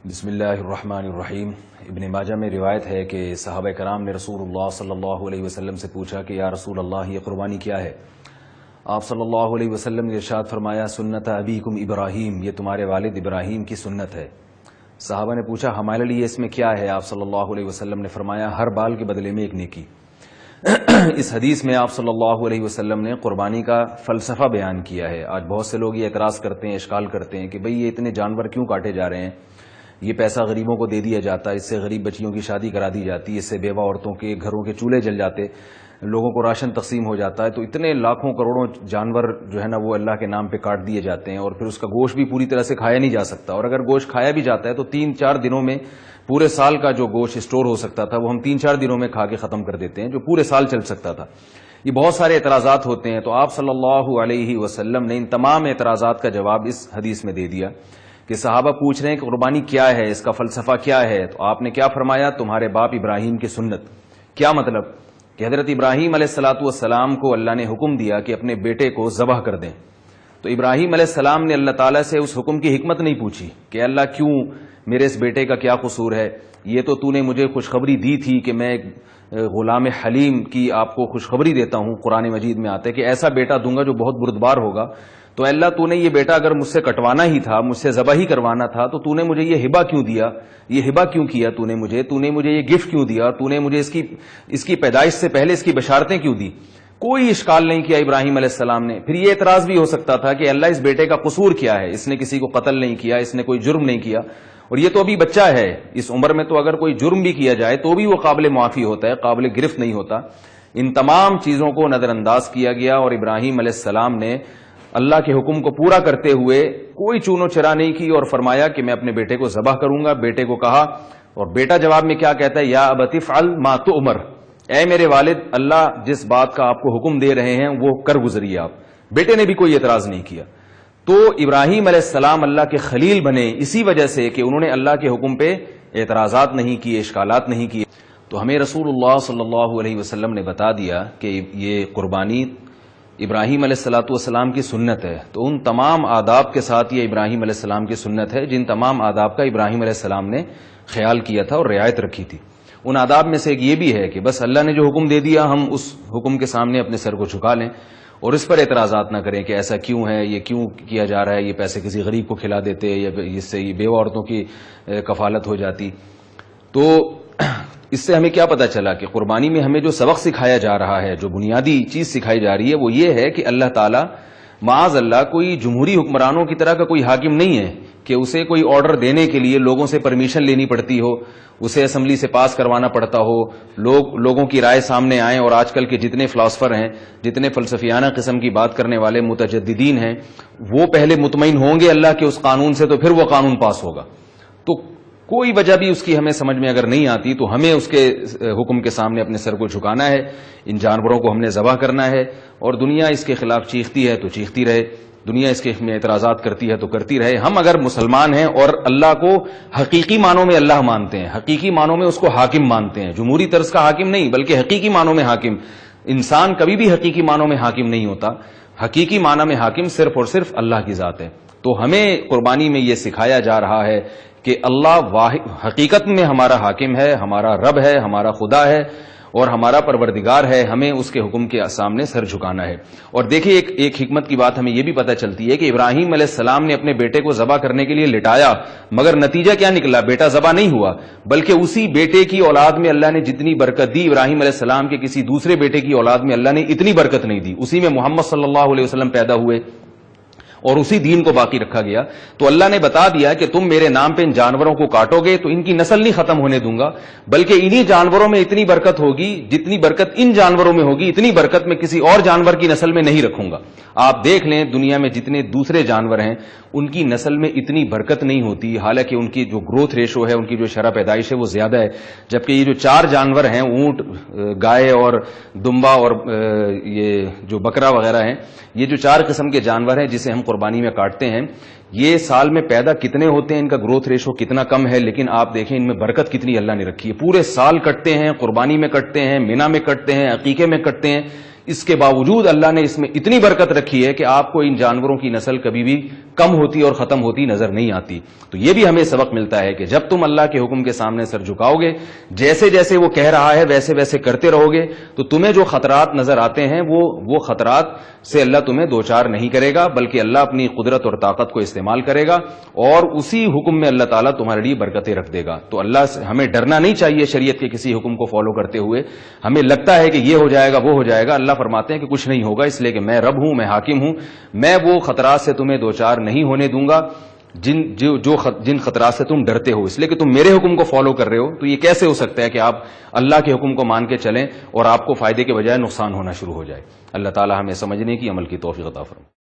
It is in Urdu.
بسم اللہ الرحمن الرحیم۔ ابن ماجہ میں روایت ہے کہ صحابہ کرام نے رسول اللہ صلی اللہ علیہ وسلم سے پوچھا کہ یا رسول اللہ یہ قربانی کیا ہے؟ آپ صلی اللہ علیہ وسلم نے ارشاد فرمایا سنت ابیکم ابراہیم، یہ تمہارے والد ابراہیم کی سنت ہے۔ صحابہ نے پوچھا ہمارے لیے اس میں کیا ہے؟ آپ صلی اللہ علیہ وسلم نے فرمایا ہر بال کے بدلے میں ایک نیکی۔ اس حدیث میں آپ صلی اللہ علیہ وسلم نے قربانی کا فلسفہ بیان کیا ہے۔ آج بہت سے لوگ یہ اعتراض کرتے ہیں، اشکال کرتے ہیں کہ بھئی یہ اتنے جانور کیوں کاٹے جا رہے ہیں؟ یہ پیسہ غریبوں کو دے دیا جاتا ہے، اس سے غریب بچیوں کی شادی کرا دی جاتی ہے، اس سے بیوہ عورتوں کے گھروں کے چولہے جل جاتے، لوگوں کو راشن تقسیم ہو جاتا ہے، تو اتنے لاکھوں کروڑوں جانور جو ہے نا وہ اللہ کے نام پہ کاٹ دیے جاتے ہیں، اور پھر اس کا گوشت بھی پوری طرح سے کھایا نہیں جا سکتا، اور اگر گوشت کھایا بھی جاتا ہے تو 3-4 دنوں میں پورے سال کا جو گوشت اسٹور ہو سکتا تھا وہ ہم 3-4 دنوں میں کھا کے ختم کر دیتے ہیں، جو پورے سال چل سکتا تھا۔ یہ بہت سارے اعتراضات ہوتے ہیں، تو آپ صلی اللہ علیہ وسلم نے ان تمام اعتراضات کا جواب اس حدیث میں دے دیا کہ صحابہ پوچھ رہے ہیں کہ قربانی کیا ہے، اس کا فلسفہ کیا ہے؟ تو آپ نے کیا فرمایا؟ تمہارے باپ ابراہیم کی سنت۔ کیا مطلب؟ کہ حضرت ابراہیم علیہ السلام کو اللہ نے حکم دیا کہ اپنے بیٹے کو ذبح کر دیں، تو ابراہیم علیہ السلام نے اللہ تعالیٰ سے اس حکم کی حکمت نہیں پوچھی کہ اللہ کیوں، میرے اس بیٹے کا کیا قصور ہے؟ یہ تو نے مجھے خوشخبری دی تھی کہ میں غلام حلیم کی آپ کو خوشخبری دیتا ہوں، قرآن مجید میں آتا ہے کہ ایسا بیٹا دوں گا جو بہت بردبار ہوگا، تو اللہ تو نے یہ بیٹا اگر مجھ سے کٹوانا ہی تھا، مجھ سے ذبح ہی کروانا تھا، تو تو نے مجھے یہ ہبہ کیوں دیا؟ یہ ہبہ کیوں کیا تو نے مجھے یہ گفٹ کیوں دیا؟ تو نے مجھے اس کی پیدائش سے پہلے اس کی بشارتیں کیوں دی؟ کوئی اشکال نہیں کیا ابراہیم علیہ السلام نے۔ پھر یہ اعتراض بھی ہو سکتا تھا کہ اللہ اس بیٹے کا قصور کیا ہے؟ اس نے کسی کو قتل نہیں کیا، اس نے کوئی جرم نہیں کیا، اور یہ تو ابھی بچہ ہے، اس عمر میں تو اگر کوئی جرم بھی کیا جائے تو بھی وہ قابل معافی ہوتا ہے، قابل گرفت نہیں ہوتا۔ ان تمام چیزوں کو نظر انداز کیا گیا، اور ابراہیم علیہ السلام نے اللہ کے حکم کو پورا کرتے ہوئے کوئی چونو چرا نہیں کی، اور فرمایا کہ میں اپنے بیٹے کو ذبح کروں گا۔ بیٹے کو کہا، اور بیٹا جواب میں کیا کہتا ہے؟ یا ابت افعل ما تؤمر، اے میرے والد، اللہ جس بات کا آپ کو حکم دے رہے ہیں وہ کر گزریے آپ۔ بیٹے نے بھی کوئی اعتراض نہیں کیا۔ تو ابراہیم علیہ السلام اللہ کے خلیل بنے اسی وجہ سے کہ انہوں نے اللہ کے حکم پہ اعتراضات نہیں کیے، اشکالات نہیں کیے۔ تو ہمیں رسول اللہ صلی اللہ علیہ وسلم نے بتا دیا کہ یہ قربانی ابراہیم علیہ السلام کی سنت ہے، تو ان تمام آداب کے ساتھ یہ ابراہیم علیہ السلام کی سنت ہے جن تمام آداب کا ابراہیم علیہ السلام نے خیال کیا تھا اور رعایت رکھی تھی۔ ان آداب میں سے ایک یہ بھی ہے کہ بس اللہ نے جو حکم دے دیا ہم اس حکم کے سامنے اپنے سر کو جھکا لیں، اور اس پر اعتراضات نہ کریں کہ ایسا کیوں ہے، یہ کیوں کیا جا رہا ہے، یہ پیسے کسی غریب کو کھلا دیتے یا اس سے یہ بیوہ عورتوں کی کفالت ہو جاتی۔ تو اس سے ہمیں کیا پتا چلا کہ قربانی میں ہمیں جو سبق سکھایا جا رہا ہے، جو بنیادی چیز سکھائی جا رہی ہے وہ یہ ہے کہ اللہ تعالیٰ معاذ اللہ کوئی جمہوری حکمرانوں کی طرح کا کوئی حاکم نہیں ہے کہ اسے کوئی آرڈر دینے کے لیے لوگوں سے پرمیشن لینی پڑتی ہو، اسے اسمبلی سے پاس کروانا پڑتا ہو، لوگوں کی رائے سامنے آئیں، اور آج کل کے جتنے فلاسفر ہیں، جتنے فلسفیانہ قسم کی بات کرنے والے متجددین ہیں، وہ پہلے مطمئن ہوں گے اللہ کے اس قانون سے، تو پھر وہ قانون پاس ہوگا۔ تو کوئی وجہ بھی اس کی ہمیں سمجھ میں اگر نہیں آتی تو ہمیں اس کے حکم کے سامنے اپنے سر کو جھکانا ہے، ان جانوروں کو ہم نے ذبح کرنا ہے، اور دنیا اس کے خلاف چیختی ہے تو چیختی رہے، دنیا اس کے میں اعتراضات کرتی ہے تو کرتی رہے۔ ہم اگر مسلمان ہیں اور اللہ کو حقیقی معنوں میں اللہ مانتے ہیں، حقیقی معنوں میں اس کو حاکم مانتے ہیں، جمہوری طرز کا حاکم نہیں بلکہ حقیقی معنوں میں حاکم۔ انسان کبھی بھی حقیقی معنوں میں حاکم نہیں ہوتا، حقیقی معنی میں حاکم صرف اور صرف اللہ کی ذات ہے۔ تو ہمیں قربانی میں یہ سکھایا جا رہا ہے کہ اللہ واحد حقیقت میں ہمارا حاکم ہے، ہمارا رب ہے، ہمارا خدا ہے اور ہمارا پروردگار ہے، ہمیں اس کے حکم کے سامنے سر جھکانا ہے۔ اور دیکھیے ایک حکمت کی بات ہمیں یہ بھی پتہ چلتی ہے کہ ابراہیم علیہ السلام نے اپنے بیٹے کو ذبح کرنے کے لیے لٹایا، مگر نتیجہ کیا نکلا؟ بیٹا ذبح نہیں ہوا، بلکہ اسی بیٹے کی اولاد میں اللہ نے جتنی برکت دی، ابراہیم علیہ السلام کے کسی دوسرے بیٹے کی اولاد میں اللہ نے اتنی برکت نہیں دی۔ اسی میں محمد صلی اللہ علیہ وسلم پیدا ہوئے اور اسی دین کو باقی رکھا گیا۔ تو اللہ نے بتا دیا کہ تم میرے نام پہ ان جانوروں کو کاٹو گے تو ان کی نسل نہیں ختم ہونے دوں گا، بلکہ انہی جانوروں میں اتنی برکت ہوگی، جتنی برکت ان جانوروں میں ہوگی اتنی برکت میں کسی اور جانور کی نسل میں نہیں رکھوں گا۔ آپ دیکھ لیں دنیا میں جتنے دوسرے جانور ہیں ان کی نسل میں اتنی برکت نہیں ہوتی، حالانکہ ان کی جو گروتھ ریشو ہے، ان کی جو شرح پیدائش ہے وہ زیادہ ہے، جبکہ یہ جو 4 جانور ہیں، اونٹ، گائے اور دمبا اور یہ جو بکرا وغیرہ ہیں، یہ جو 4 قسم کے جانور ہیں جسے ہم قربانی میں کاٹتے ہیں، یہ سال میں پیدا کتنے ہوتے ہیں، ان کا گروتھ ریشو کتنا کم ہے، لیکن آپ دیکھیں ان میں برکت کتنی اللہ نے رکھی ہے۔ پورے سال کٹتے ہیں، قربانی میں کٹتے ہیں، مینا میں کٹتے ہیں، عقیقے میں کٹتے ہیں، اس کے باوجود اللہ نے اس میں اتنی برکت رکھی ہے کہ آپ کو ان جانوروں کی نسل کبھی بھی کم ہوتی اور ختم ہوتی نظر نہیں آتی. تو یہ بھی ہمیں سبق ملتا ہے کہ جب تم اللہ کے حکم کے سامنے سر جھکاؤ گے، جیسے جیسے وہ کہہ رہا ہے ویسے ویسے کرتے رہو گے، تو تمہیں جو خطرات نظر آتے ہیں وہ خطرات سے اللہ تمہیں دوچار نہیں کرے گا، بلکہ اللہ اپنی قدرت اور طاقت کو استعمال کرے گا اور اسی حکم میں اللہ تعالیٰ تمہارے لیے برکتیں رکھ دے گا. تو اللہ سے ہمیں ڈرنا نہیں چاہیے شریعت کے کسی حکم کو فالو کرتے ہوئے. ہمیں لگتا ہے کہ یہ ہو جائے گا وہ ہو جائے گا، اللہ فرماتے ہیں کہ کچھ نہیں ہوگا، اس لیے کہ میں رب ہوں، میں حاکم ہوں، میں وہ خطرات سے تمہیں دوچار نہیں ہونے دوں گا جن خطرات سے تم ڈرتے ہو. اس لیے کہ تم میرے حکم کو فالو کر رہے ہو، تو یہ کیسے ہو سکتا ہے کہ آپ اللہ کے حکم کو مان کے چلیں اور آپ کو فائدے کے بجائے نقصان ہونا شروع ہو جائے. اللہ تعالی ہمیں سمجھنے کی، عمل کی توفیق عطا فرمائے.